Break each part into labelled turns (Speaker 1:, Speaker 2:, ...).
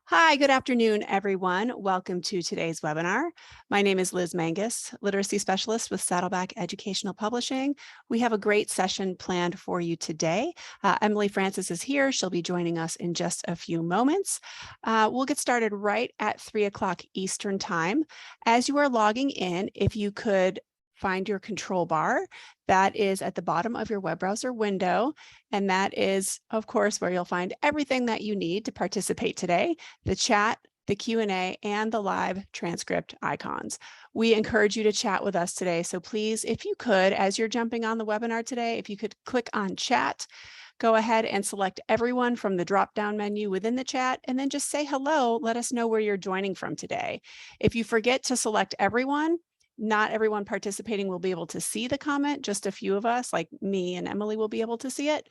Speaker 1: Hi, good afternoon, everyone. Welcome to today's webinar. My name is Liz Mangus, Literacy Specialist with Saddleback Educational Publishing. We have a great session planned for you today. Emily Francis is here. She'll be joining us in just a few moments. We'll get started right at 3 o'clock Eastern Time. As you are logging in, if you could find your control bar. That is at the bottom of your web browser window. And that is, of course, where you'll find everything that you need to participate today, the chat, the Q&A, and the live transcript icons. We encourage you to chat with us today. So please, if you could, as you're jumping on the webinar today, if you could click on chat, go ahead and select everyone from the drop-down menu within the chat, and then just say hello. Let us know where you're joining from today. If you forget to select everyone, not everyone participating will be able to see the comment. Just a few of us, like me and Emily, will be able to see it.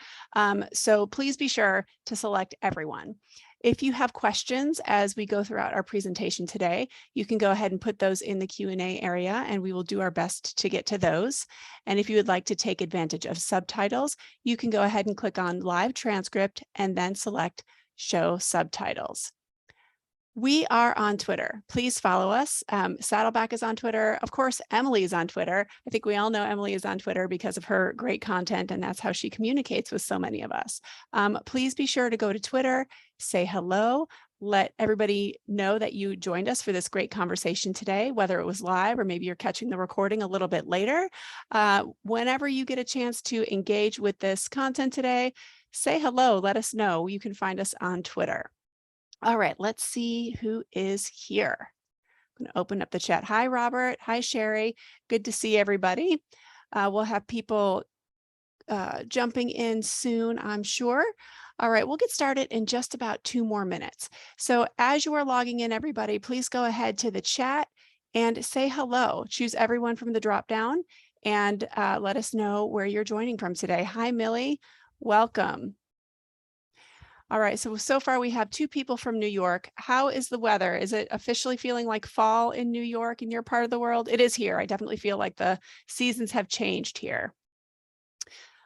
Speaker 1: So please be sure to select everyone. If you have questions as we go throughout our presentation today, you can go ahead and put those in the Q&A area, and we will do our best to get to those. And if you would like to take advantage of subtitles, you can go ahead and click on Live Transcript and then select Show Subtitles. We are on Twitter. Please follow us. Saddleback is on Twitter. Of course, Emily is on Twitter. I think we all know Emily is on Twitter because of her great content, and that's how she communicates with so many of us. Please be sure to go to Twitter, say hello, let everybody know that you joined us for this great conversation today, whether it was live or maybe you're catching the recording a little bit later. Whenever you get a chance to engage with this content today, say hello, let us know. You can find us on Twitter. All right, let's see who is here. I'm going to open up the chat. Hi, Robert. Hi, Sherry. Good to see everybody. We'll have people jumping in soon, I'm sure. All right, we'll get started in just about 2 more minutes. So as you are logging in, everybody, please go ahead to the chat and say hello. Choose everyone from the drop down and let us know where you're joining from today. Hi, Millie. Welcome. All right, so far we have 2 people from New York. How is the weather? Is it officially feeling like fall in New York, in your part of the world? It is here. I definitely feel like the seasons have changed here.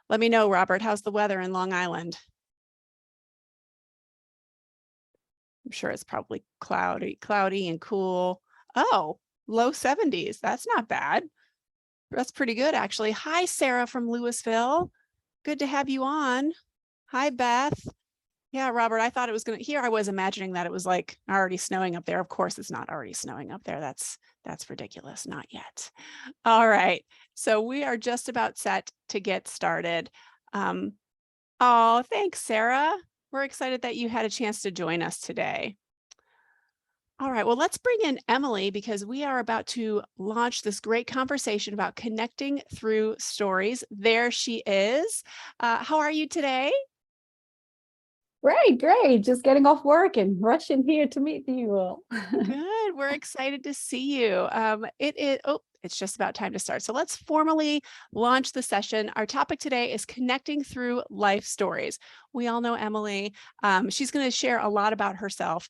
Speaker 1: Let me know, Robert, how's the weather in Long Island? I'm sure it's probably cloudy and cool. Oh, low 70s. That's not bad. That's pretty good, actually. Hi, Sarah from Louisville. Good to have you on. Hi, Beth. Yeah, Robert, I thought it was here. I was imagining that it was like already snowing up there. Of course, it's not already snowing up there. That's ridiculous. Not yet. All right. So we are just about set to get started. Oh, thanks, Sarah. We're excited that you had a chance to join us today. All right, well, let's bring in Emily because we are about to launch this great conversation about connecting through stories. There she is. How are you today?
Speaker 2: Great. Just getting off work and rushing here to meet you all.
Speaker 1: Good. We're excited to see you. It's just about time to start. So let's formally launch the session. Our topic today is connecting through life stories. We all know Emily. She's going to share a lot about herself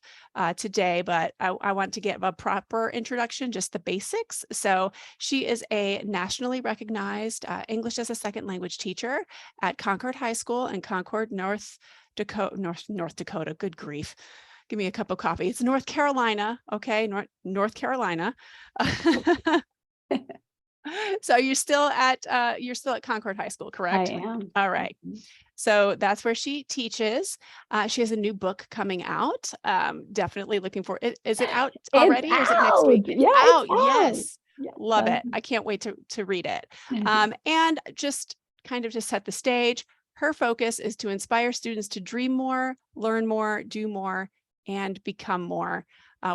Speaker 1: today, but I want to give a proper introduction, just the basics. So she is a nationally recognized English as a second language teacher at Concord High School in Concord, North Dakota. Good grief. Give me a cup of coffee. It's North Carolina. Okay. North Carolina. So you're still at Concord High School, correct?
Speaker 2: I am.
Speaker 1: All right. So that's where she teaches. She has a new book coming out. Definitely looking for it. Is it out already or is it next week?
Speaker 2: Yeah,
Speaker 1: Out.
Speaker 2: it's out.
Speaker 1: Yes.
Speaker 2: Yes.
Speaker 1: Love it. I can't wait to read it. And just kind of to set the stage, her focus is to inspire students to dream more, learn more, do more, and become more.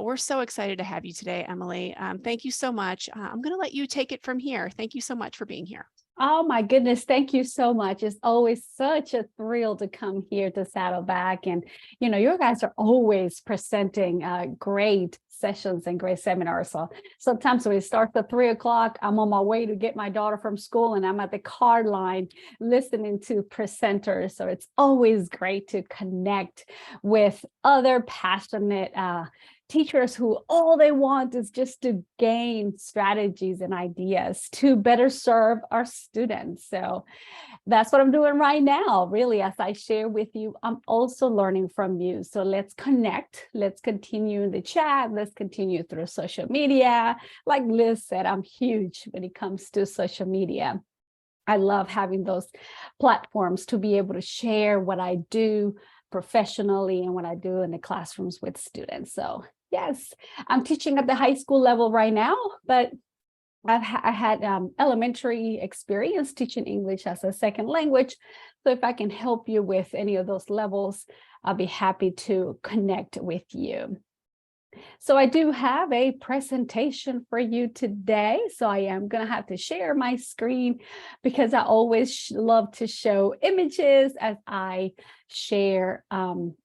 Speaker 1: We're so excited to have you today, Emily. Thank you so much. I'm going to let you take it from here. Thank you so much for being here.
Speaker 2: Oh my goodness, thank you so much. It's always such a thrill to come here to Saddleback. And, you guys are always presenting great sessions and great seminars. So sometimes when it starts at 3 o'clock, I'm on my way to get my daughter from school and I'm at the car line listening to presenters. So it's always great to connect with other passionate teachers who all they want is just to gain strategies and ideas to better serve our students. So that's what I'm doing right now. Really, as I share with you, I'm also learning from you. So let's connect. Let's continue in the chat. Let's continue through social media. Like Liz said, I'm huge when it comes to social media. I love having those platforms to be able to share what I do professionally and what I do in the classrooms with students. So yes, I'm teaching at the high school level right now, but I had elementary experience teaching English as a second language. So if I can help you with any of those levels, I'll be happy to connect with you. So I do have a presentation for you today. So I am going to have to share my screen because I always love to show images as I share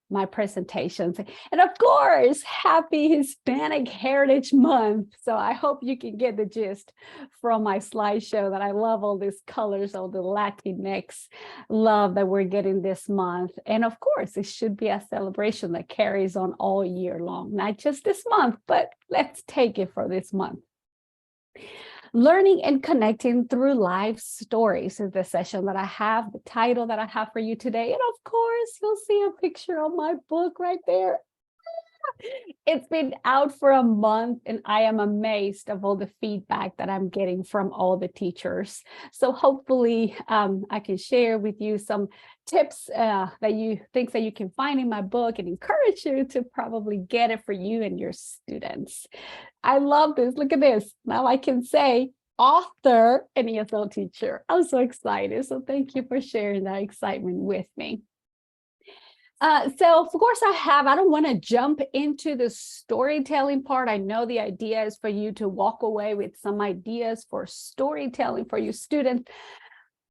Speaker 2: my presentations. And of course, happy Hispanic Heritage Month. So I hope you can get the gist from my slideshow that I love all these colors, all the Latinx love that we're getting this month. And of course, it should be a celebration that carries on all year long, not just this month, but let's take it for this month. Learning and connecting through life stories is the session that I have, the title that I have for you today. And of course, you'll see a picture of my book right there. It's been out for a month and I am amazed of all the feedback that I'm getting from all the teachers. So hopefully I can share with you some tips things that you can find in my book and encourage you to probably get it for you and your students. I love this. Look at this. Now I can say author and ESL teacher. I'm so excited. So thank you for sharing that excitement with me. So of course I don't want to jump into the storytelling part. I know the idea is for you to walk away with some ideas for storytelling for your students.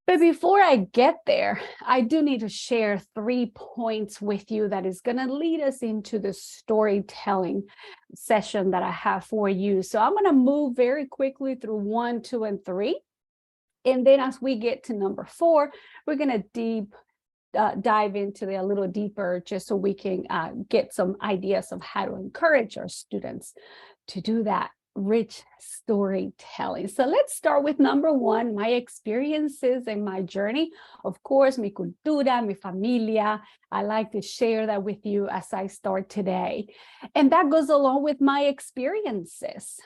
Speaker 2: But before I get there, I do need to share 3 points with you that is going to lead us into the storytelling session that I have for you. So I'm going to move very quickly through 1, 2, and 3. And then as we get to number 4, we're going to dive into it a little deeper just so we can get some ideas of how to encourage our students to do that rich storytelling. So let's start with number 1, my experiences and my journey. Of course, mi cultura, mi familia. I like to share that with you as I start today. And that goes along with my experiences.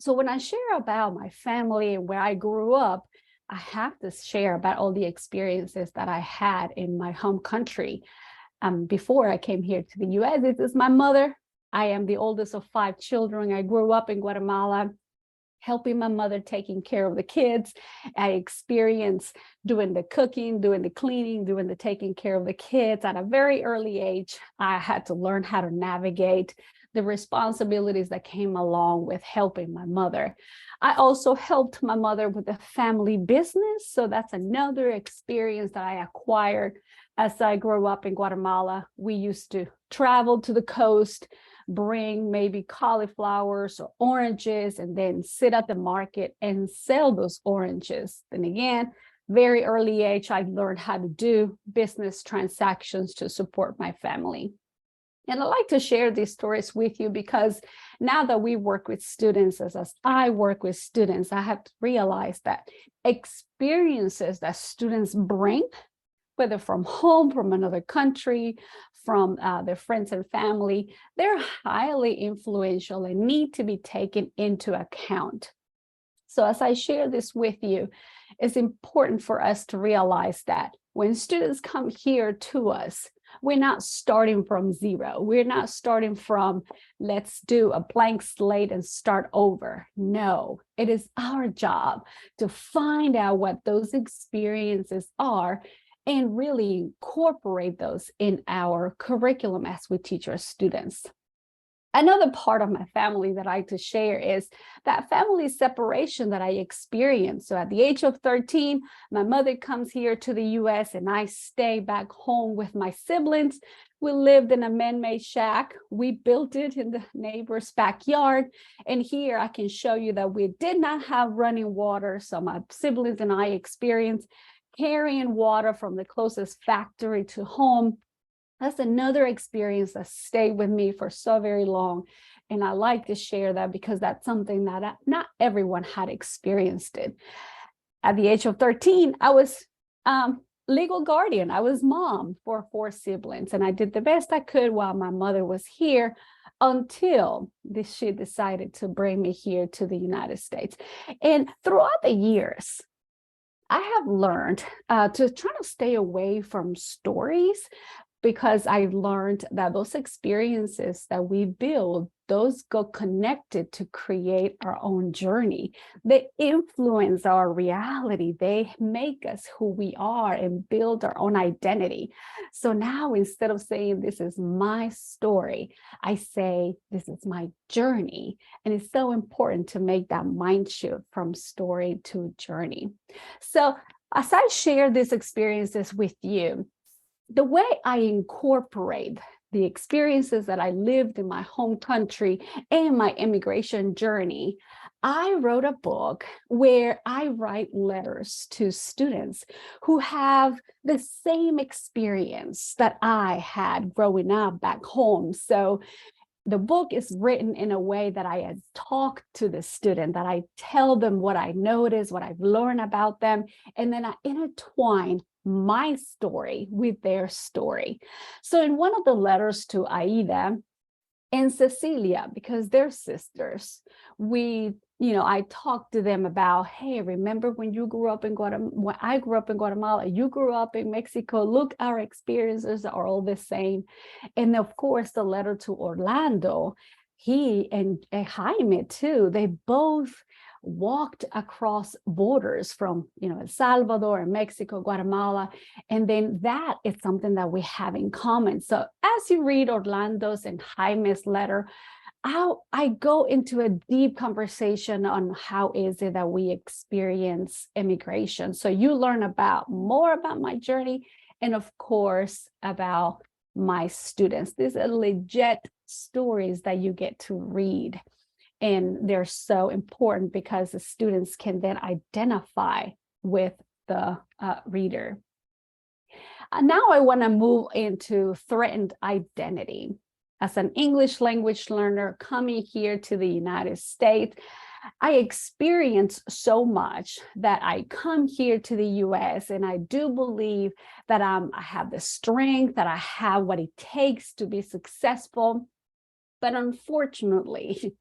Speaker 2: So when I share about my family and where I grew up, I have to share about all the experiences that I had in my home country. Before I came here to the US, this is my mother. I am the oldest of 5 children. I grew up in Guatemala, helping my mother taking care of the kids. I experienced doing the cooking, doing the cleaning, doing the taking care of the kids. At a very early age, I had to learn how to navigate the responsibilities that came along with helping my mother. I also helped my mother with the family business. So that's another experience that I acquired as I grew up in Guatemala. We used to travel to the coast, bring maybe cauliflowers or oranges, and then sit at the market and sell those oranges. Then again, very early age, I learned how to do business transactions to support my family. And I like to share these stories with you because now that we work with students, as I work with students, I have realized that experiences that students bring, whether from home, from another country, from their friends and family, they're highly influential and need to be taken into account. So as I share this with you, it's important for us to realize that when students come here to us, we're not starting from zero. We're not starting from, let's do a blank slate and start over. No, it is our job to find out what those experiences are and really incorporate those in our curriculum as we teach our students. Another part of my family that I like to share is that family separation that I experienced. So at the age of 13, my mother comes here to the US and I stay back home with my siblings. We lived in a man-made shack. We built it in the neighbor's backyard. And here I can show you that we did not have running water. So my siblings and I experienced carrying water from the closest factory to home. That's another experience that stayed with me for so very long. And I like to share that because that's something that not everyone had experienced it. At the age of 13, I was legal guardian. I was mom for 4 siblings, and I did the best I could while my mother was here until she decided to bring me here to the United States. And throughout the years, I have learned to try to stay away from stories, because I learned that those experiences that we build, those go connected to create our own journey. They influence our reality. They make us who we are and build our own identity. So now, instead of saying this is my story, I say this is my journey. And it's so important to make that mind shift from story to journey. So as I share these experiences with you, the way I incorporate the experiences that I lived in my home country and my immigration journey, I wrote a book where I write letters to students who have the same experience that I had growing up back home. So the book is written in a way that I had talked to the student, that I tell them what I noticed, what I've learned about them, and then I intertwine my story with their story. So in one of the letters to Aida and Cecilia, because they're sisters, I talked to them about, hey, remember when you grew up in Guatemala, when I grew up in Guatemala, you grew up in Mexico, look, our experiences are all the same. And of course, the letter to Orlando, he and Jaime too, they both walked across borders from El Salvador and Mexico, Guatemala, and then that is something that we have in common. So as you read Orlando's and Jaime's letter, I go into a deep conversation on how is it that we experience immigration. So you learn more about my journey, and of course about my students. These are legit stories that you get to read. And they're so important because the students can then identify with the reader. Now I want to move into threatened identity. As an English language learner coming here to the United States, I experienced so much that I come here to the US, and I do believe that I have the strength, that I have what it takes to be successful. But unfortunately,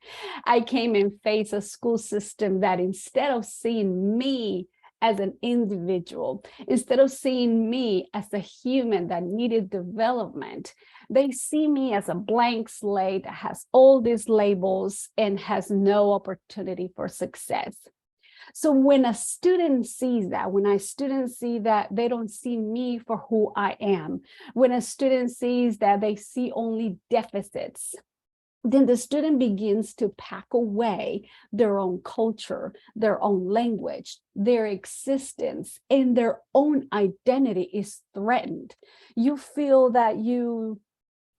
Speaker 2: I came and faced a school system that instead of seeing me as an individual, instead of seeing me as a human that needed development, they see me as a blank slate that has all these labels and has no opportunity for success. So when a student sees that, when a student sees that they don't see me for who I am, when a student sees that they see only deficits, then the student begins to pack away their own culture, their own language, their existence, and their own identity is threatened. You feel that you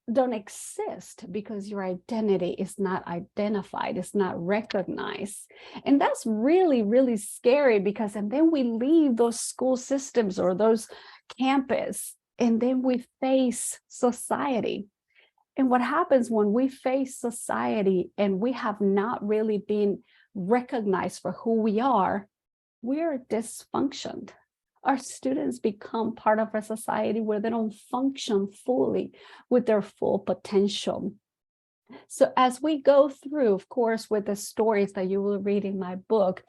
Speaker 2: don't exist because your identity is not identified, it's not recognized. And that's really, really scary, because and then we leave those school systems or those campus, and then we face society. And what happens when we face society and we have not really been recognized for who we are, we're dysfunctioned. Our students become part of a society where they don't function fully with their full potential. So as we go through, of course, with the stories that you will read in my book,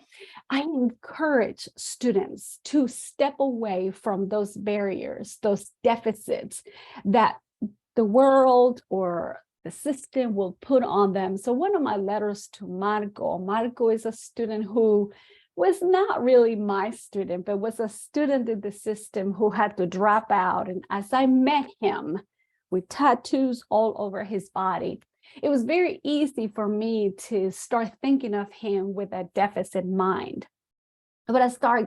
Speaker 2: I encourage students to step away from those barriers, those deficits that the world or the system will put on them. So one of my letters to Marco is a student who was not really my student, but was a student in the system who had to drop out. And as I met him with tattoos all over his body, it was very easy for me to start thinking of him with a deficit mind. But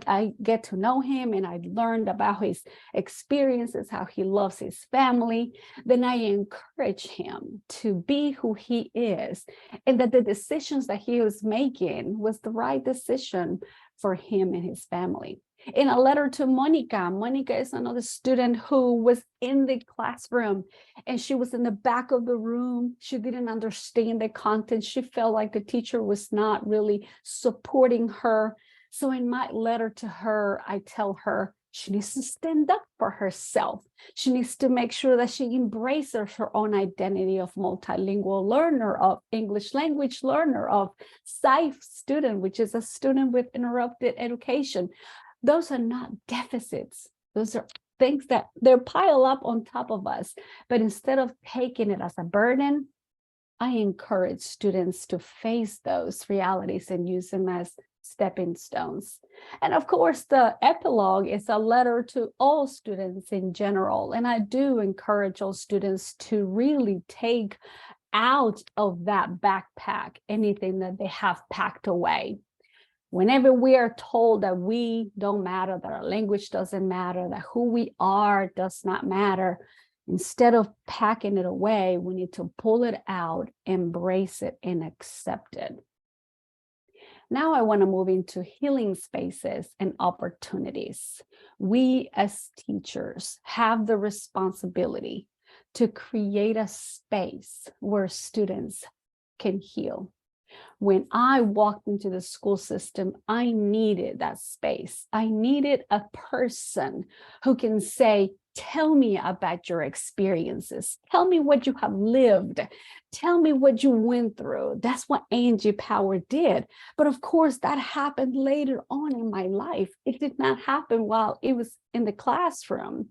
Speaker 2: I get to know him, and I learned about his experiences, how he loves his family. Then I encourage him to be who he is, and that the decisions that he was making was the right decision for him and his family. In a letter to Monica, Monica is another student who was in the classroom, and she was in the back of the room. She didn't understand the content. She felt like the teacher was not really supporting her. So in my letter to her, I tell her she needs to stand up for herself. She needs to make sure that she embraces her own identity of multilingual learner, of English language learner, of SIFE student, which is a student with interrupted education. Those are not deficits. Those are things that they're pile up on top of us. But instead of taking it as a burden, I encourage students to face those realities and use them as stepping stones. And of course, the epilogue is a letter to all students in general. And I do encourage all students to really take out of that backpack anything that they have packed away. Whenever we are told that we don't matter, that our language doesn't matter, that who we are does not matter, instead of packing it away, we need to pull it out, embrace it, and accept it. Now I want to move into healing spaces and opportunities. We as teachers have the responsibility to create a space where students can heal. When I walked into the school system, I needed that space. I needed a person who can say, tell me about your experiences. Tell me what you have lived. Tell me what you went through. That's what Angie Power did. But of course, that happened later on in my life. It did not happen while it was in the classroom.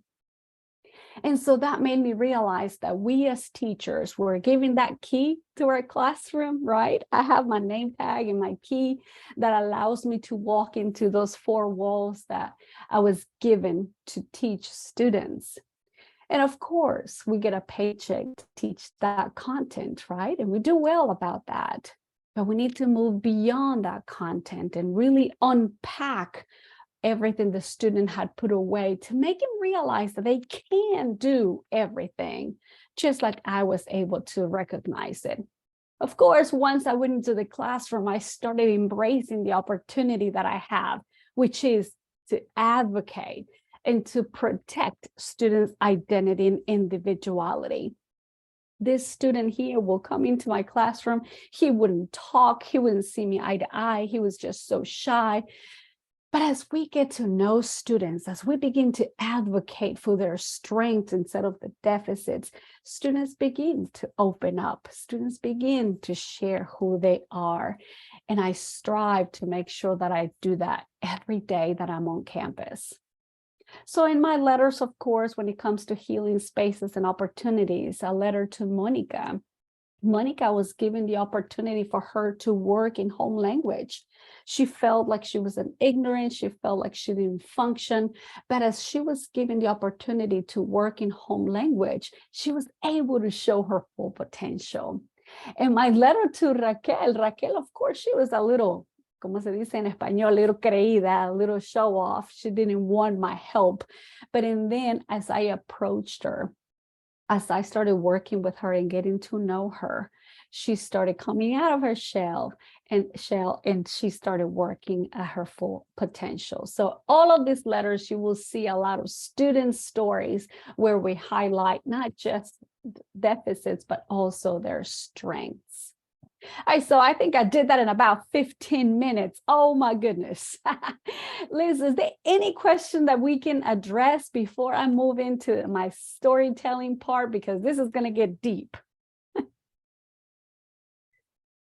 Speaker 2: And so that made me realize that we as teachers were given that key to our classroom, right? I have my name tag and my key that allows me to walk into those four walls that I was given to teach students. And of course, we get a paycheck to teach that content, right? And we do well about that. But we need to move beyond that content and really unpack everything the student had put away to make him realize that they can do everything, just like I was able to recognize it. Of course, once I went into the classroom, I started embracing the opportunity that I have, which is to advocate and to protect students' identity and individuality. This student here will come into my classroom. He wouldn't talk. He wouldn't see me eye to eye. He was just so shy. But as we get to know students, as we begin to advocate for their strengths instead of the deficits, students begin to open up. Students begin to share who they are. And I strive to make sure that I do that every day that I'm on campus. So in my letters, of course, when it comes to healing spaces and opportunities, a letter to Monica. Monica was given the opportunity for her to work in home language. She felt like she was an ignorant. She felt like she didn't function. But as she was given the opportunity to work in home language, she was able to show her full potential. And my letter to Raquel, of course, she was a little, como se dice en español, a little creída, a little show off. She didn't want my help. But then as I approached her, as I started working with her and getting to know her, she started coming out of her shell and she started working at her full potential. So all of these letters, you will see a lot of student stories where we highlight not just deficits, but also their strengths. So I think I did that in about 15 minutes. Oh my goodness. Liz, is there any question that we can address before I move into my storytelling part? Because this is going to get deep.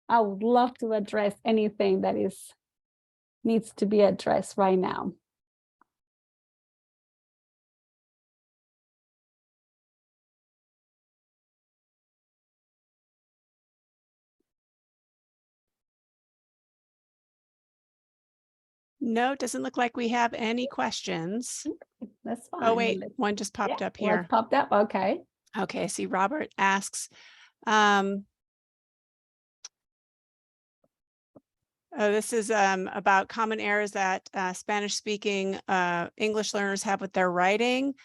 Speaker 2: I would love to address anything that needs to be addressed right now.
Speaker 1: No, it doesn't look like we have any questions.
Speaker 2: That's fine.
Speaker 1: Oh, wait, one just popped up here.
Speaker 2: One popped up. Okay.
Speaker 1: Okay, see, Robert asks, This is about common errors that Spanish-speaking English learners have with their writing.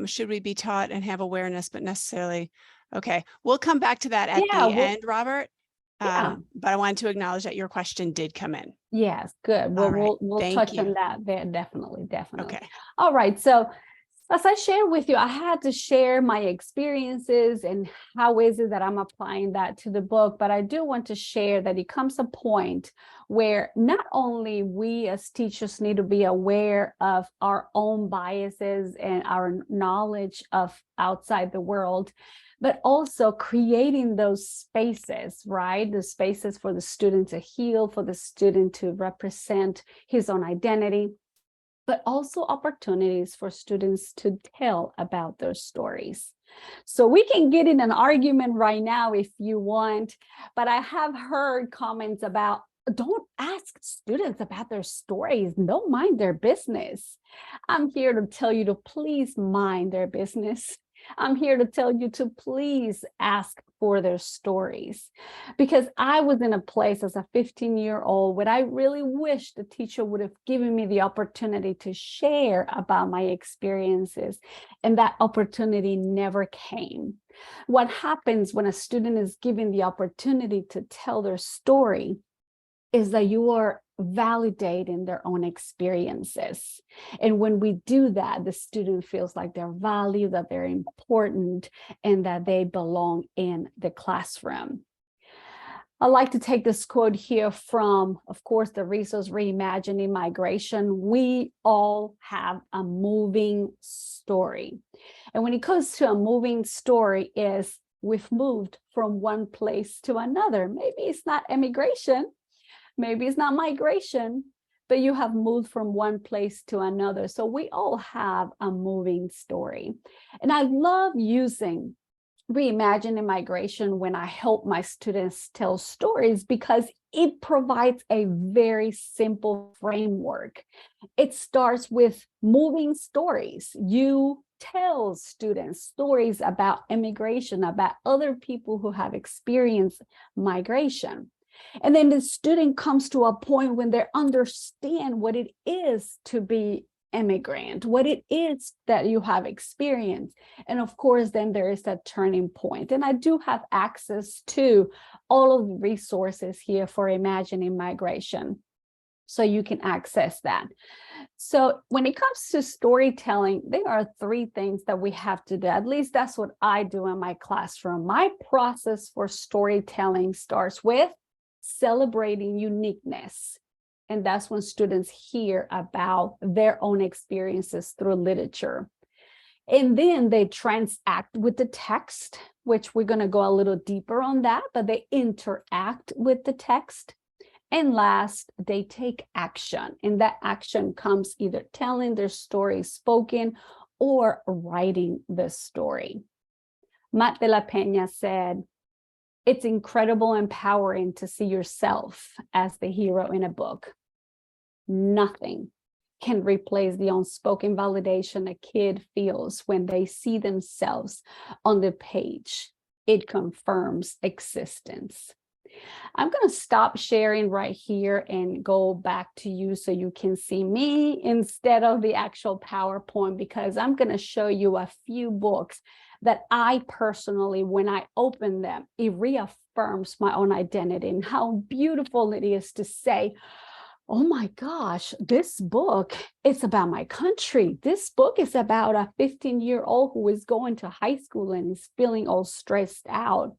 Speaker 1: Should we be taught and have awareness, but necessarily? Okay, we'll come back to that at
Speaker 2: Yeah,
Speaker 1: the end, Robert.
Speaker 2: yeah.
Speaker 1: But I wanted to acknowledge that your question did come in.
Speaker 2: Yes, good.
Speaker 1: All right,
Speaker 2: We'll
Speaker 1: thank
Speaker 2: touch
Speaker 1: you.
Speaker 2: on that there. Definitely, definitely.
Speaker 1: Okay.
Speaker 2: All right. So as I shared with you, I had to share my experiences and how is it that I'm applying that to the book. But I do want to share that it comes a point where not only we as teachers need to be aware of our own biases and our knowledge of outside the world, but also creating those spaces, right? The spaces for the student to heal, for the student to represent his own identity, but also opportunities for students to tell about their stories. So we can get in an argument right now if you want, but I have heard comments about don't ask students about their stories, don't mind their business. I'm here to tell you to please mind their business. I'm here to tell you to please ask for their stories, because I was in a place as a 15-year-old where I really wish the teacher would have given me the opportunity to share about my experiences, and that opportunity never came. What happens when a student is given the opportunity to tell their story is that you are validating their own experiences. And when we do that, the student feels like they're valued, that they're important, and that they belong in the classroom. I like to take this quote here from, of course, the resource Reimagining Migration. We all have a moving story. And when it comes to a moving story is we've moved from one place to another. Maybe it's not immigration, maybe it's not migration, but you have moved from one place to another. So we all have a moving story. And I love using Reimagining Migration when I help my students tell stories, because it provides a very simple framework. It starts with moving stories. You tell students stories about immigration, about other people who have experienced migration. And then the student comes to a point when they understand what it is to be immigrant, what it is that you have experienced. And of course, then there is that turning point. And I do have access to all of the resources here for Imagining Migration, so you can access that. So when it comes to storytelling, there are three things that we have to do. At least that's what I do in my classroom. My process for storytelling starts with celebrating uniqueness. And that's when students hear about their own experiences through literature. And then they transact with the text, which we're going to go a little deeper on that, but they interact with the text. And last, they take action. And that action comes either telling their story spoken or writing the story. Matt de la Peña said, "It's incredible empowering to see yourself as the hero in a book. Nothing can replace the unspoken validation a kid feels when they see themselves on the page. It confirms existence." I'm going to stop sharing right here and go back to you so you can see me instead of the actual PowerPoint, because I'm going to show you a few books that I personally, when I open them, it reaffirms my own identity, and how beautiful it is to say, oh my gosh, this book is about my country. This book is about a 15-year-old who is going to high school and is feeling all stressed out.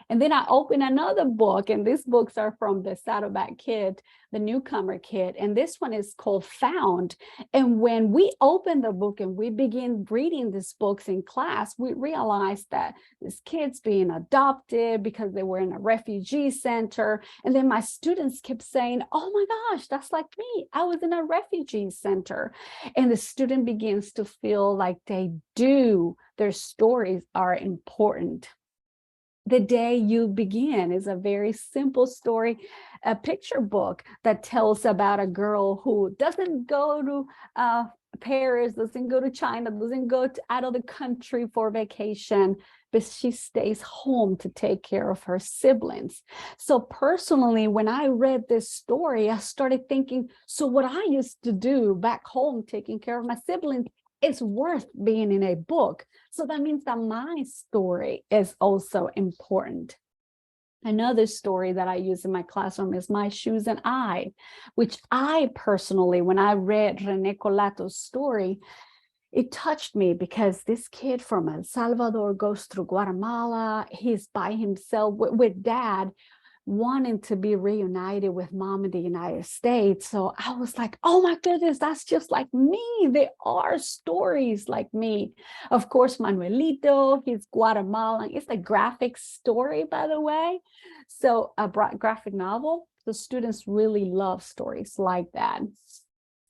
Speaker 2: And then I open another book, and these books are from the Saddleback Kid, the newcomer kid, and this one is called Found. And when we open the book and we begin reading these books in class, we realize that this kid's being adopted because they were in a refugee center. And then my students kept saying, oh my gosh, that's like me. I was in a refugee center. And the student begins to feel like their stories are important. The Day You Begin is a very simple story, a picture book that tells about a girl who doesn't go to Paris, doesn't go to China, doesn't go out of the country for vacation, but she stays home to take care of her siblings. So personally, when I read this story, I started thinking, so what I used to do back home, taking care of my siblings, is worth being in a book. So that means that my story is also important. Another story that I use in my classroom is My Shoes and I, which I personally, when I read René Colato's story, it touched me because this kid from El Salvador goes through Guatemala. He's by himself with dad, wanting to be reunited with mom in the United States. So I was like, oh my goodness, that's just like me. There are stories like me. Of course, Manuelito, he's Guatemalan. It's a graphic story, by the way. So a graphic novel. The students really love stories like that.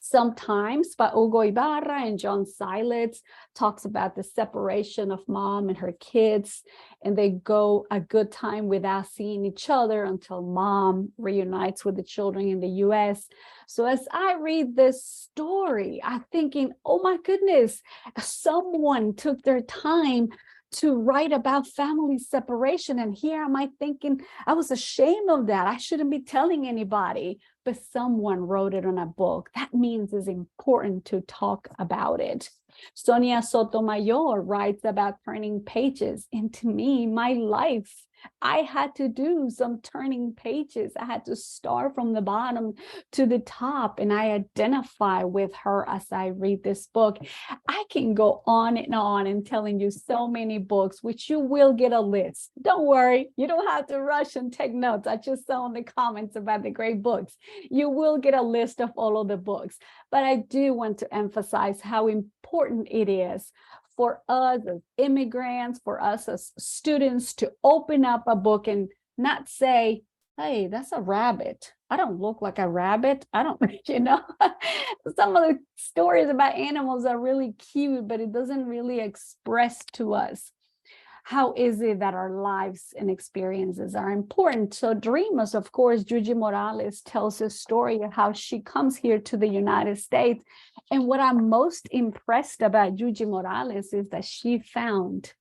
Speaker 2: Sometimes by Hugo Ibarra and John Silitz talks about the separation of mom and her kids, and they go a good time without seeing each other until mom reunites with the children in the US. So as I read this story, I'm thinking, oh my goodness, someone took their time to write about family separation. And here am I thinking, I was ashamed of that. I shouldn't be telling anybody, but someone wrote it on a book. That means it's important to talk about it. Sonia Sotomayor writes about turning pages. And to me, my life, I had to do some turning pages. I had to start from the bottom to the top, and I identify with her as I read this book. I can go on and telling you so many books, which you will get a list. Don't worry, you don't have to rush and take notes. I just saw in the comments about the great books. You will get a list of all of the books, but I do want to emphasize how important it is for us as immigrants, for us as students, to open up a book and not say, hey, that's a rabbit. I don't look like a rabbit. I don't, some of the stories about animals are really cute, but it doesn't really express to us how is it that our lives and experiences are important. So Dreamers, of course, Yuji Morales tells a story of how she comes here to the United States. And what I'm most impressed about Yuji Morales is that she found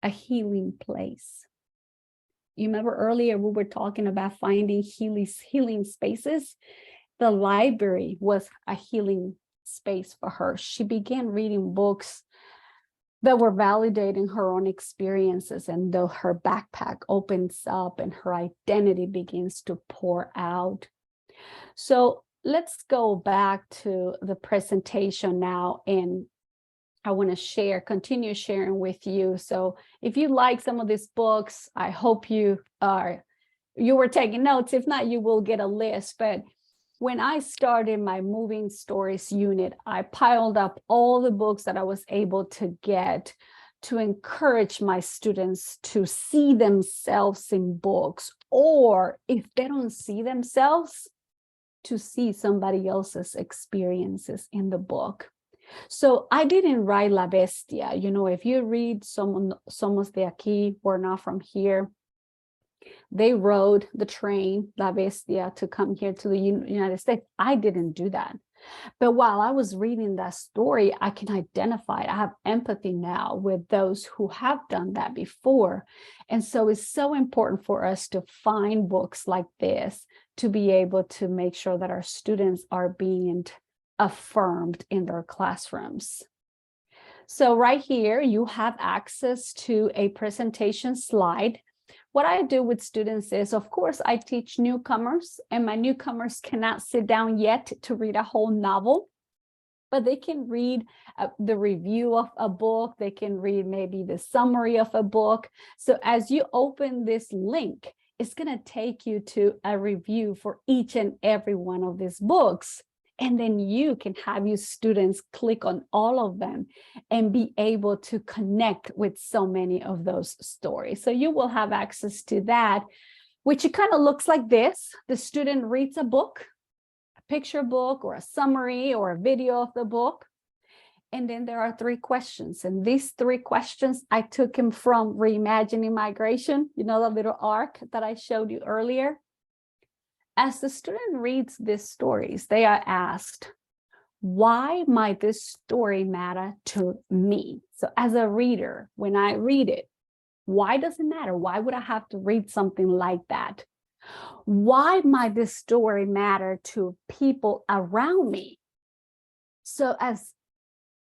Speaker 2: a healing place. You remember earlier we were talking about finding healing spaces. The library was a healing space for her. She began reading books that were validating her own experiences, and though her backpack opens up and her identity begins to pour out. So let's go back to the presentation now, and I want to continue sharing with you. So if you like some of these books, I hope you were taking notes. If not, you will get a list. But when I started my moving stories unit, I piled up all the books that I was able to get to encourage my students to see themselves in books, or if they don't see themselves, to see somebody else's experiences in the book. So I didn't write La Bestia. If you read Somos de Aquí, We're Not From Here, they rode the train, La Bestia, to come here to the United States. I didn't do that. But while I was reading that story, I can identify, I have empathy now with those who have done that before. And so it's so important for us to find books like this to be able to make sure that our students are being affirmed in their classrooms. So right here, you have access to a presentation slide. What I do with students is, of course, I teach newcomers, and my newcomers cannot sit down yet to read a whole novel, but they can read the review of a book. They can read maybe the summary of a book. So as you open this link, it's going to take you to a review for each and every one of these books. And then you can have your students click on all of them and be able to connect with so many of those stories. So you will have access to that, which it kind of looks like this. The student reads a book, a picture book, or a summary, or a video of the book. And then there are 3 questions. And these 3 questions, I took them from Reimagining Migration, the little arc that I showed you earlier. As the student reads these stories, they are asked, Why might this story matter to me? So as a reader, when I read it, why does it matter? Why would I have to read something like that? Why might this story matter to people around me? So as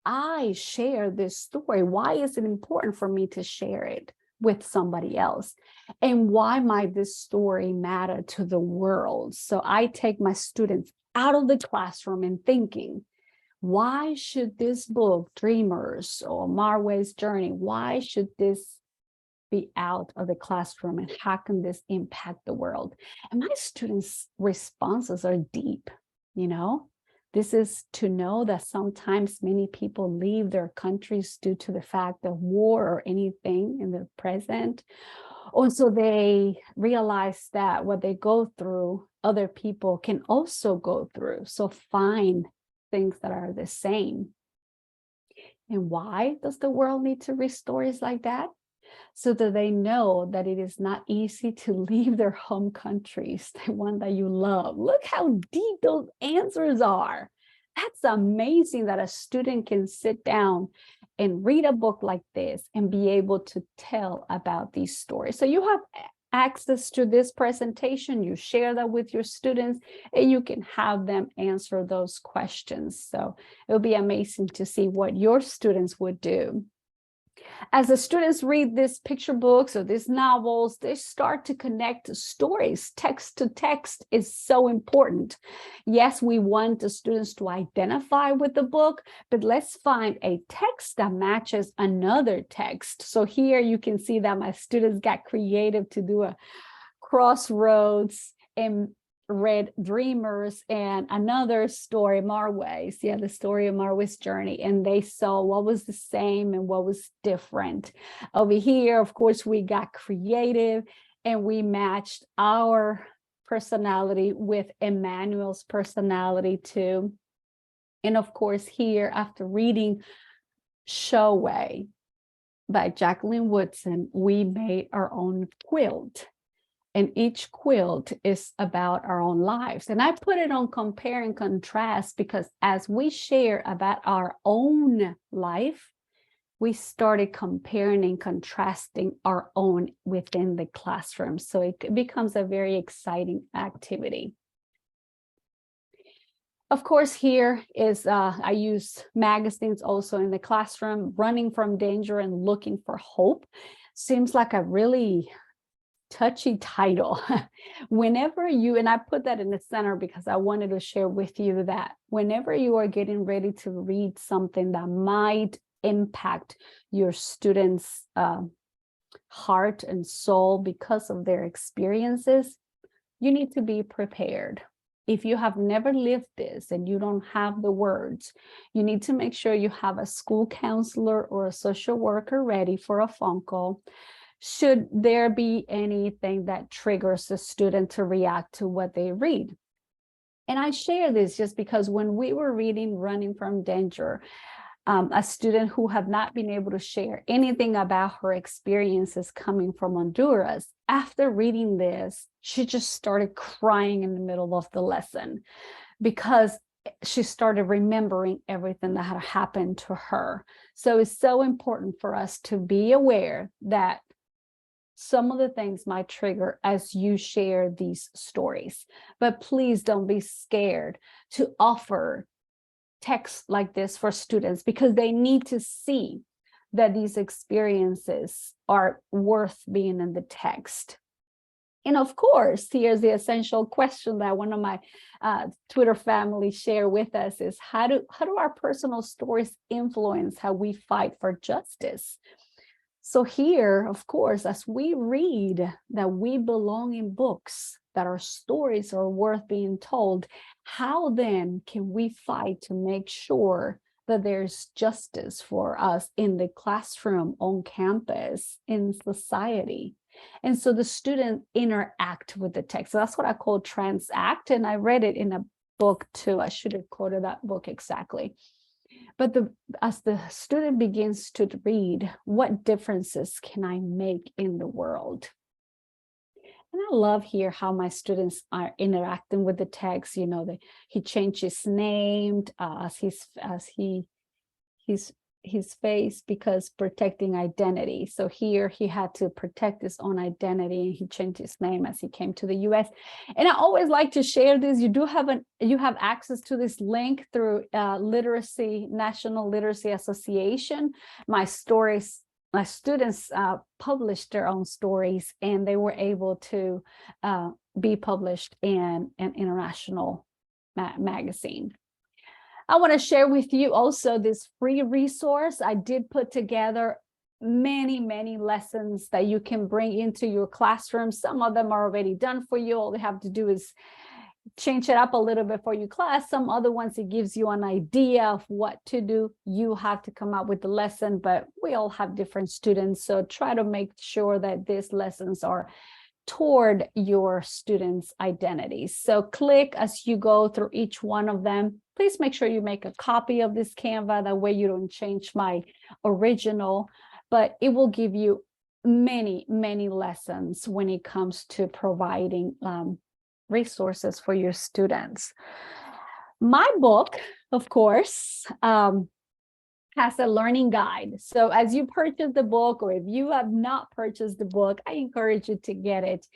Speaker 2: I share this story, why is it important for me to share it with somebody else? And why might this story matter to the world? So I take my students out of the classroom and thinking, why should this book, Dreamers or Marway's Journey, why should this be out of the classroom, and how can this impact the world? And my students' responses are deep, you know. This is to know that sometimes many people leave their countries due to the fact of war or anything in the present. Also, they realize that what they go through, other people can also go through. So find things that are the same. And why does the world need to read stories like that? So that they know that it is not easy to leave their home countries, the one that you love. Look how deep those answers are. That's amazing that a student can sit down and read a book like this and be able to tell about these stories. So you have access to this presentation, you share that with your students, and you can have them answer those questions. So it'll be amazing to see what your students would do. As the students read these picture books or these novels, they start to connect stories. Text to text is so important. Yes, we want the students to identify with the book, but let's find a text that matches another text. So here you can see that my students got creative to do a crossroads and read Dreamers and another story, Marway's, the story of Marway's Journey, and they saw what was the same and what was different. Over here, of course, we got creative and we matched our personality with Emmanuel's personality too. And of course, here, after reading Showway by Jacqueline Woodson, we made our own quilt. And each quilt is about our own lives. And I put it on compare and contrast because as we share about our own life, we started comparing and contrasting our own within the classroom. So it becomes a very exciting activity. Of course, here is, I use magazines also in the classroom. Running from Danger and Looking for Hope seems like a really touchy title. Whenever you, and I put that in the center because I wanted to share with you that whenever you are getting ready to read something that might impact your students' heart and soul because of their experiences, you need to be prepared. If you have never lived this and you don't have the words, you need to make sure you have a school counselor or a social worker ready for a phone call. Should there be anything that triggers the student to react to what they read? And I share this just because when we were reading Running from Danger, a student who had not been able to share anything about her experiences coming from Honduras, after reading this, she just started crying in the middle of the lesson because she started remembering everything that had happened to her. So it's so important for us to be aware that some of the things might trigger as you share these stories, but please don't be scared to offer text like this for students because they need to see that these experiences are worth being in the text. And of course, here's the essential question that one of my Twitter family share with us is how do our personal stories influence how we fight for justice? So here, of course, as we read that we belong in books, that our stories are worth being told, how then can we fight to make sure that there's justice for us in the classroom, on campus, in society? And so the students interact with the text. So that's what I call transact. And I read it in a book too. I should have quoted that book exactly. But as the student begins to read, what differences can I make in the world? And I love here how my students are interacting with the text. You know, he changed his name as his face, because protecting identity. So here he had to protect his own identity, and he changed his name as he came to the US. And I always like to share this. You have access to this link through National Literacy Association. My students published their own stories, and they were able to be published in an international magazine. I want to share with you also this free resource. I did put together many lessons that you can bring into your classroom. Some of them are already done for you. All you have to do is change it up a little bit for your class. Some other ones, it gives you an idea of what to do. You have to come up with the lesson, but we all have different students. So try to make sure that these lessons are toward your students' identities. So click as you go through each one of them. Please make sure you make a copy of this Canva. That way you don't change my original, but it will give you many lessons when it comes to providing resources for your students. My book, of course, has a learning guide. So as you purchase the book, or if you have not purchased the book, I encourage you to get it.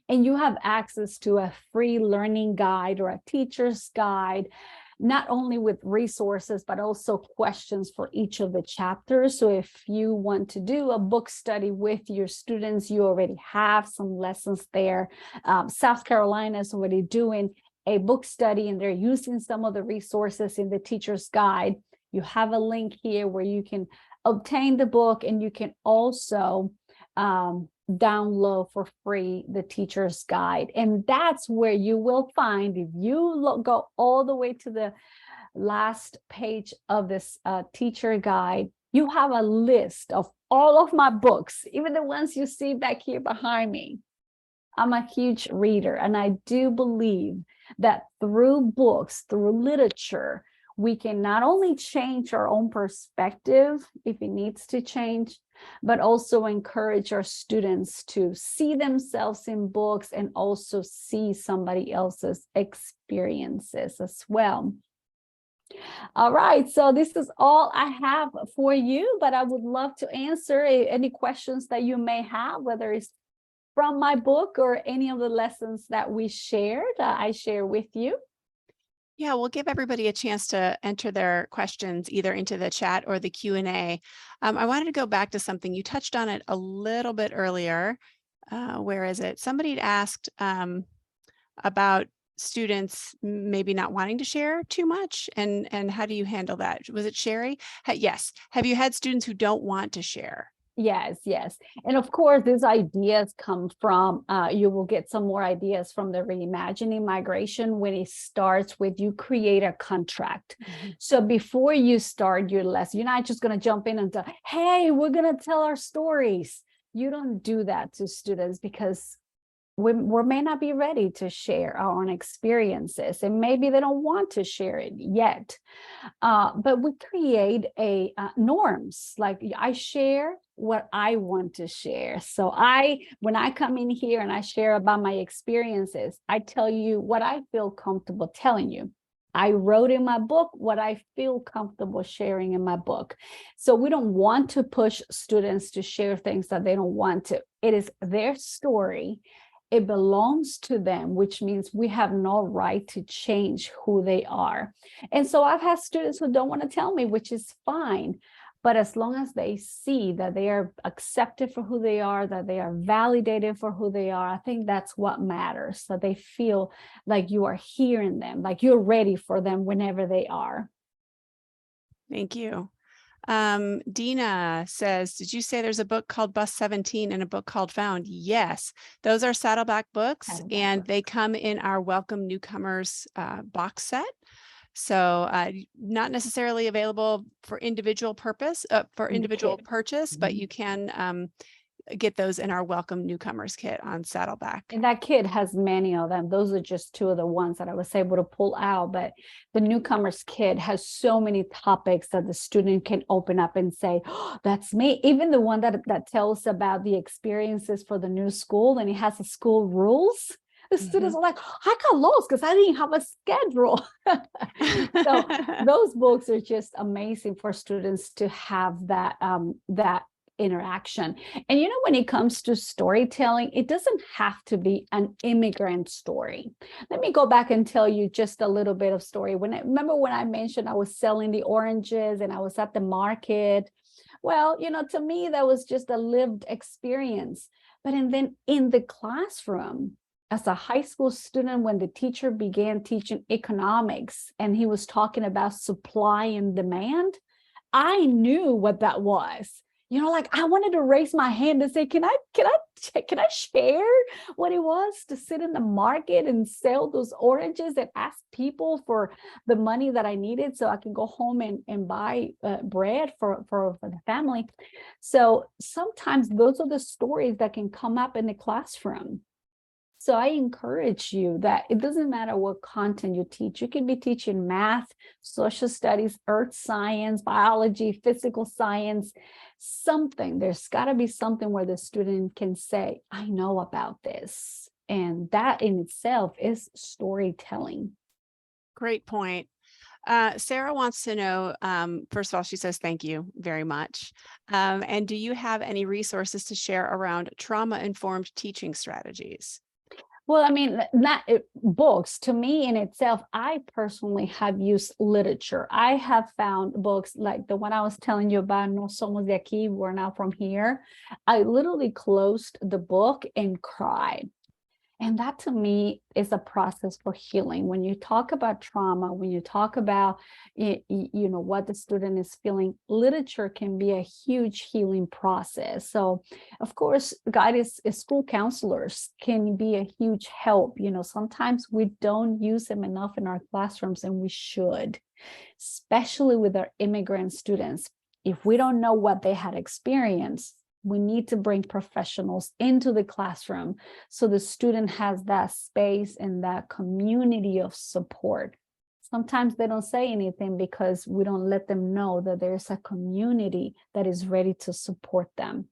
Speaker 2: And you have access to a free learning guide or a teacher's guide, not only with resources, but also questions for each of the chapters. So if you want to do a book study with your students, you already have some lessons there. South Carolina is already doing a book study, and they're using some of the resources in the teacher's guide. You have a link here where you can obtain the book, and you can also download for free the teacher's guide. And that's where you will find, if you go all the way to the last page of this teacher guide, you have a list of all of my books, even the ones you see back here behind me. I'm a huge reader, and I do believe that through books, through literature, we can not only change our own perspective if it needs to change, but also encourage our students to see themselves in books and also see somebody else's experiences as well. All right, so this is all I have for you, but I would love to answer any questions that you may have, whether it's from my book or any of the lessons that we shared, I share with you.
Speaker 1: Yeah, we'll give everybody a chance to enter their questions either into the chat or the Q&A. I wanted to go back to something. You touched on it a little bit earlier. Where is it? Somebody had asked about students maybe not wanting to share too much, and how do you handle that? Was it Sherry? Yes. Have you had students who don't want to share?
Speaker 2: Yes. And of course, these ideas come from, you will get some more ideas from the reimagining migration when it starts with you create a contract. So before you start your lesson, you're not just going to jump in and tell, hey, we're going to tell our stories. You don't do that to students, because we may not be ready to share our own experiences, and maybe they don't want to share it yet. But we create norms, like I share what I want to share. So when I come in here and I share about my experiences, I tell you what I feel comfortable telling you. I wrote in my book what I feel comfortable sharing in my book. So we don't want to push students to share things that they don't want to. It is their story. It belongs to them, which means we have no right to change who they are. And so I've had students who don't want to tell me, which is fine. But as long as they see that they are accepted for who they are, that they are validated for who they are, I think that's what matters. That they feel like you are hearing them, like you're ready for them whenever they are.
Speaker 1: Thank you. Dina says, did you say there's a book called Bus 17 and a book called Found? Yes, those are Saddleback books, and they come in our Welcome Newcomers box set. So not necessarily available for individual purchase, but you can get those in our Welcome Newcomers kit on Saddleback.
Speaker 2: And that kit has many of them. Those are just two of the ones that I was able to pull out. But the newcomers kit has so many topics that the student can open up and say, oh, that's me. Even the one that tells about the experiences for the new school, and it has the school rules. The students are like, I got lost because I didn't have a schedule. So those books are just amazing for students to have that interaction. And when it comes to storytelling, it doesn't have to be an immigrant story. Let me go back and tell you just a little bit of story. Remember when I mentioned I was selling the oranges and I was at the market? Well, to me, that was just a lived experience. But then in the classroom, as a high school student, when the teacher began teaching economics and he was talking about supply and demand, I knew what that was. Like I wanted to raise my hand and say, can I share what it was to sit in the market and sell those oranges and ask people for the money that I needed so I can go home and buy bread for the family. So sometimes those are the stories that can come up in the classroom. So I encourage you that it doesn't matter what content you teach. You can be teaching math, social studies, earth science, biology, physical science, something. There's got to be something where the student can say, I know about this. And that in itself is storytelling.
Speaker 1: Great point. Sarah wants to know, first of all, she says, thank you very much. And do you have any resources to share around trauma-informed teaching strategies?
Speaker 2: Well, I mean, not books. To me in itself, I personally have used literature. I have found books like the one I was telling you about, No Somos de Aquí, We're Not From Here. I literally closed the book and cried. And that to me is a process for healing. When you talk about trauma, when you talk about, what the student is feeling, literature can be a huge healing process. So of course, guidance school counselors can be a huge help. Sometimes we don't use them enough in our classrooms, and we should, especially with our immigrant students. If we don't know what they had experienced, we need to bring professionals into the classroom so the student has that space and that community of support. Sometimes they don't say anything because we don't let them know that there's a community that is ready to support them,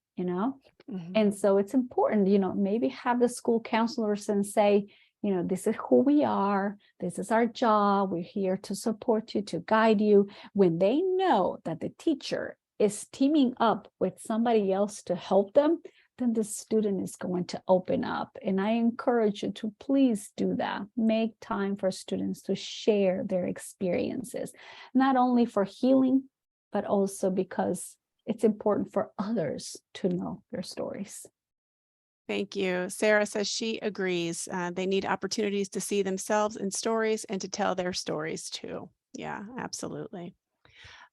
Speaker 2: And so it's important, maybe have the school counselors and say, this is who we are. This is our job. We're here to support you, to guide you. When they know that the teacher is teaming up with somebody else to help them, then the student is going to open up. And I encourage you to please do that. Make time for students to share their experiences, not only for healing, but also because it's important for others to know their stories.
Speaker 1: Thank you. Sarah says she agrees. They need opportunities to see themselves in stories and to tell their stories too. Yeah, absolutely.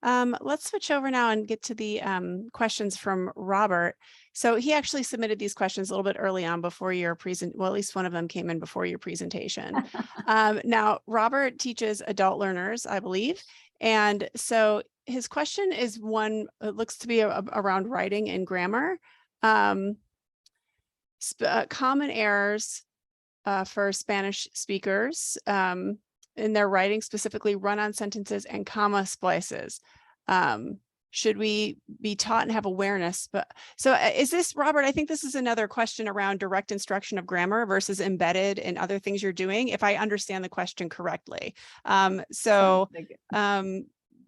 Speaker 1: Let's switch over now and get to the questions from Robert. So he actually submitted these questions a little bit early on before your well, at least one of them came in before your presentation. Now, Robert teaches adult learners, I believe. And so his question is one, it looks to be around writing and grammar. Common errors for Spanish speakers in their writing, specifically run-on sentences and comma splices. Should we be taught and have awareness? But so is this, Robert, I think this is another question around direct instruction of grammar versus embedded in other things you're doing, if I understand the question correctly.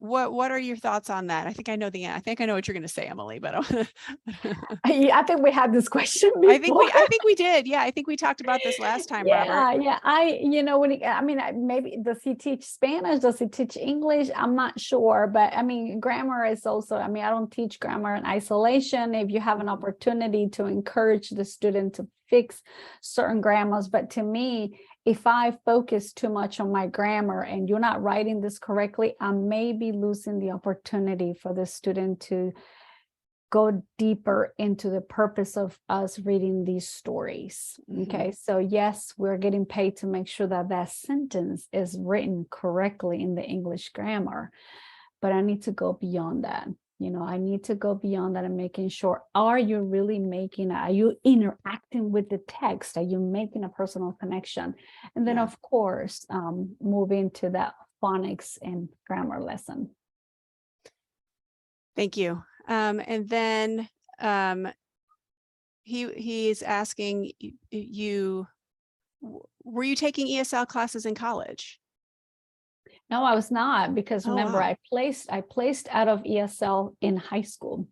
Speaker 1: What are your thoughts on that? I think I know what you're going to say, Emily, but
Speaker 2: I think we had this question before.
Speaker 1: I think we did. Yeah, I think we talked about this last time, Robert.
Speaker 2: Yeah. Maybe does he teach Spanish? Does he teach English? I'm not sure, but grammar is also, I don't teach grammar in isolation. If you have an opportunity to encourage the student to fix certain grammars, but to me, if I focus too much on my grammar and you're not writing this correctly, I may be losing the opportunity for the student to go deeper into the purpose of us reading these stories. Okay, so yes, we're getting paid to make sure that that sentence is written correctly in the English grammar, but I need to go beyond that. I need to go beyond that and making sure, are you interacting with the text? Are you making a personal connection? And then,
Speaker 1: Yeah.
Speaker 2: of course, moving to that phonics and grammar lesson.
Speaker 1: Thank you. And then he's asking you, were you taking ESL classes in college?
Speaker 2: No, I was not, because
Speaker 1: Oh,
Speaker 2: remember,
Speaker 1: wow.
Speaker 2: I placed out of ESL in high school.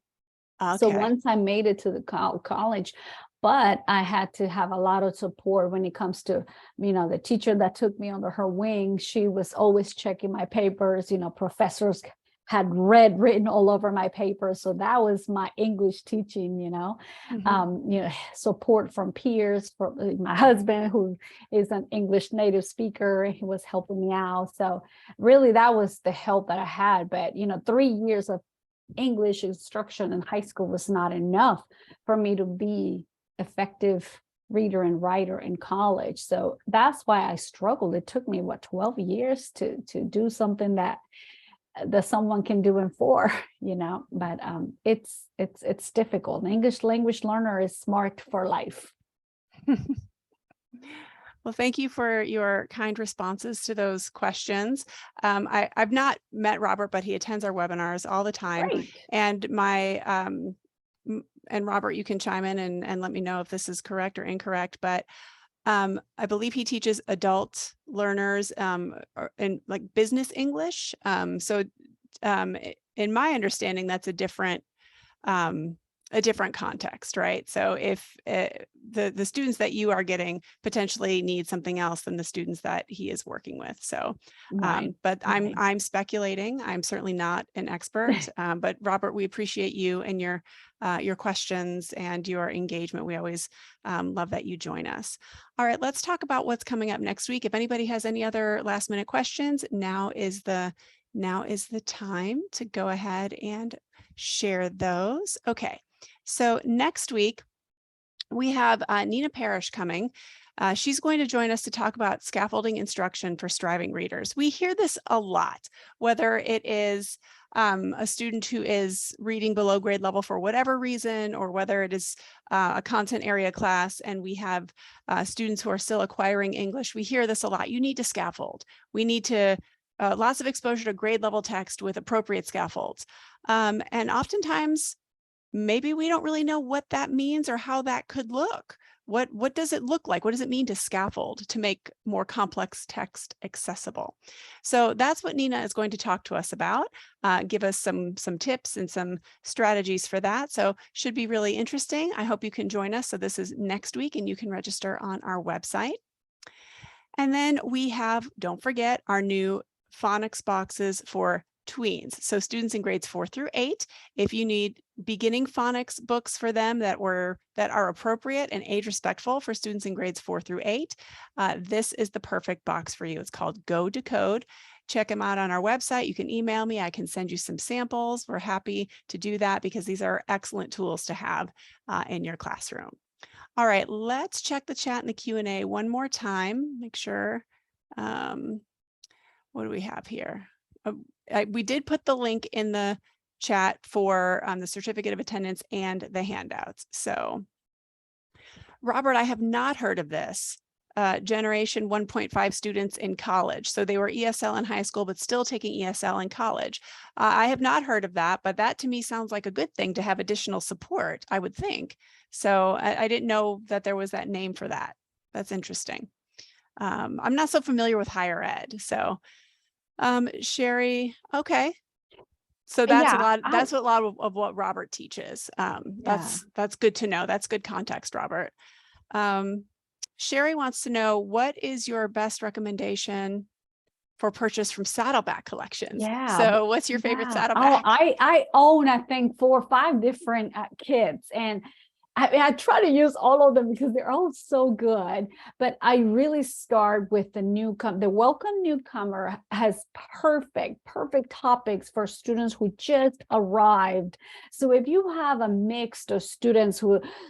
Speaker 2: So
Speaker 1: Okay.
Speaker 2: once I made it to the college, but I had to have a lot of support when it comes to, the teacher that took me under her wing. She was always checking my papers. Professors had written all over my papers. So that was my English teaching,
Speaker 1: Mhm.
Speaker 2: support from peers, from my husband, who is an English native speaker. He was helping me out. So really that was the help that I had. But, 3 years of English instruction in high school was not enough for me to be effective reader and writer in college. So that's why I struggled. It took me 12 years to do something that someone can do in 4, but it's difficult. An English language learner is smart for life.
Speaker 1: Well, thank you for your kind responses to those questions. I've not met Robert, but he attends our webinars all the time.
Speaker 2: Great.
Speaker 1: And and Robert, you can chime in and let me know if this is correct or incorrect, but I believe he teaches adult learners in like business English. In my understanding, that's a different context, right? So if the students that you are getting potentially need something else than the students that he is working with. So,
Speaker 2: Right.
Speaker 1: but
Speaker 2: Right.
Speaker 1: I'm speculating. I'm certainly not an expert. But Robert, we appreciate you and your questions and your engagement. We always love that you join us. All right, let's talk about what's coming up next week. If anybody has any other last minute questions, now is the time to go ahead and share those. Okay, so next week we have Nina Parrish coming. She's going to join us to talk about scaffolding instruction for striving readers. We hear this a lot, whether it is a student who is reading below grade level for whatever reason, or whether it is a content area class and we have students who are still acquiring English. We hear this a lot. You need to scaffold. We need to lots of exposure to grade level text with appropriate scaffolds. And oftentimes, maybe we don't really know what that means or how that could look. What does it look like? What does it mean to scaffold, to make more complex text accessible? So that's what Nina is going to talk to us about, give us some tips and some strategies for that. So should be really interesting. I hope you can join us. So this is next week and you can register on our website. And then we have, don't forget, our new Phonics Boxes for tweens. So students in grades 4 through 8, if you need beginning phonics books for them that are appropriate and age respectful for students in grades 4 through 8, this is the perfect box for you. It's called Go Decode. Check them out on our website. You can email me. I can send you some samples. We're happy to do that because these are excellent tools to have in your classroom. All right, let's check the chat and the Q&A one more time. Make sure. What do we have here? We did put the link in the chat for the certificate of attendance and the handouts. So, Robert, I have not heard of this. Generation 1.5 students in college. So they were ESL in high school, but still taking ESL in college. I have not heard of that, but that to me sounds like a good thing to have additional support, I would think. So I didn't know that there was that name for that. That's interesting. I'm not so familiar with higher ed. So Sherry, okay. So that's
Speaker 2: Yeah.
Speaker 1: that's a lot of what Robert teaches. That's good to know. That's good context, Robert. Sherry wants to know, what is your best recommendation for purchase from Saddleback collections?
Speaker 2: Yeah.
Speaker 1: So what's your favorite
Speaker 2: Yeah. Oh,
Speaker 1: Saddleback?
Speaker 2: I own, I think, 4 or 5 different kits, and I try to use all of them because they're all so good. But I really start with the welcome newcomer has perfect topics for students who just arrived. So if you have a mix of students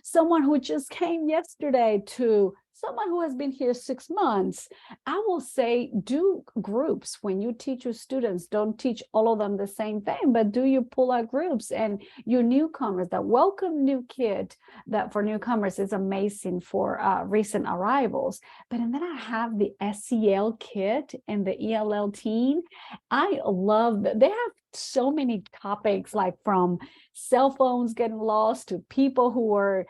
Speaker 2: someone who just came yesterday to someone who has been here 6 months, I will say do groups. When you teach your students, don't teach all of them the same thing, but do you pull out groups, and your newcomers, that welcome new kid that for newcomers is amazing for recent arrivals. But and then I have the SEL kid and the ELL teen. I love that they have so many topics, like from cell phones getting lost to people who are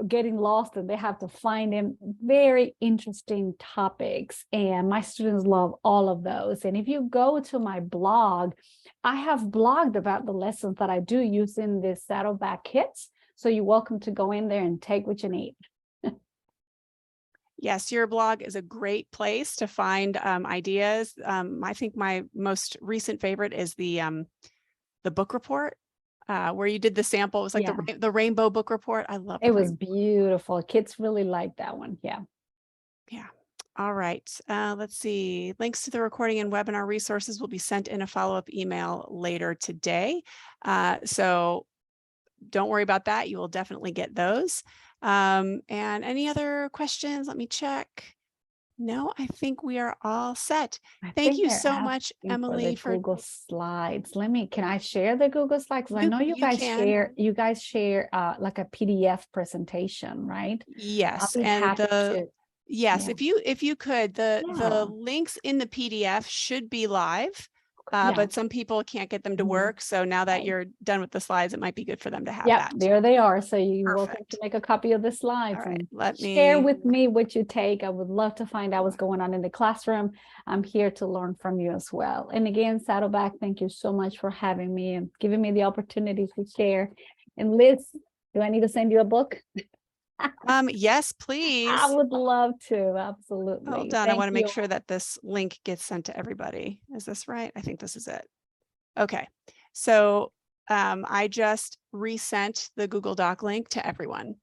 Speaker 2: getting lost and they have to find them. Very interesting topics, and my students love all of those. And if you go to my blog, I have blogged about the lessons that I do using this Saddleback kits, so you're welcome to go in there and take what you need.
Speaker 1: Yes, your blog is a great place to find ideas. I think my most recent favorite is the book report, where you did the sample. It was like the rainbow book report. I love it.
Speaker 2: It was beautiful. Kids really liked that one. Yeah.
Speaker 1: Yeah. All right. Let's see. Links to the recording and webinar resources will be sent in a follow-up email later today. So don't worry about that. You will definitely get those. And any other questions? Let me check. No, I think we are all set. Thank you so much, Emily, for
Speaker 2: Google Slides. Can I share the Google Slides? I know you guys
Speaker 1: can.
Speaker 2: share like a PDF presentation, right?
Speaker 1: Yes.
Speaker 2: I'll be happy to.
Speaker 1: Yes,
Speaker 2: Yeah.
Speaker 1: if you could, the links in the PDF should be live. But some people can't get them to work. So now that you're done with the slides, it might be good for them to have that.
Speaker 2: There they are. So you're welcome to make a copy of the slides and share with me what you take. I would love to find out what's going on in the classroom. I'm here to learn from you as well. And again, Saddleback, thank you so much for having me and giving me the opportunity to share. And Liz, do I need to send you a book?
Speaker 1: Yes, please.
Speaker 2: I would love to. Absolutely.
Speaker 1: Hold on. I want to make sure that this link gets sent to everybody. Is this right? I think this is it. Okay. So I just resent the Google Doc link to everyone.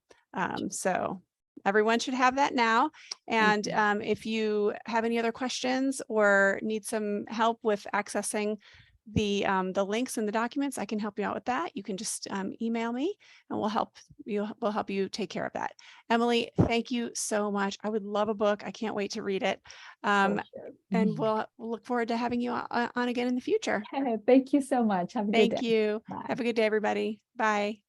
Speaker 1: So everyone should have that now. And if you have any other questions or need some help with accessing the links in the documents, I can help you out with that. You can just email me and we'll help you take care of that. Emily, thank you so much. I would love a book. I can't wait to read it. And we'll look forward to having you on again in the future.
Speaker 2: Thank you so much. Have a good day.
Speaker 1: Thank you. Have a good day, everybody. Bye.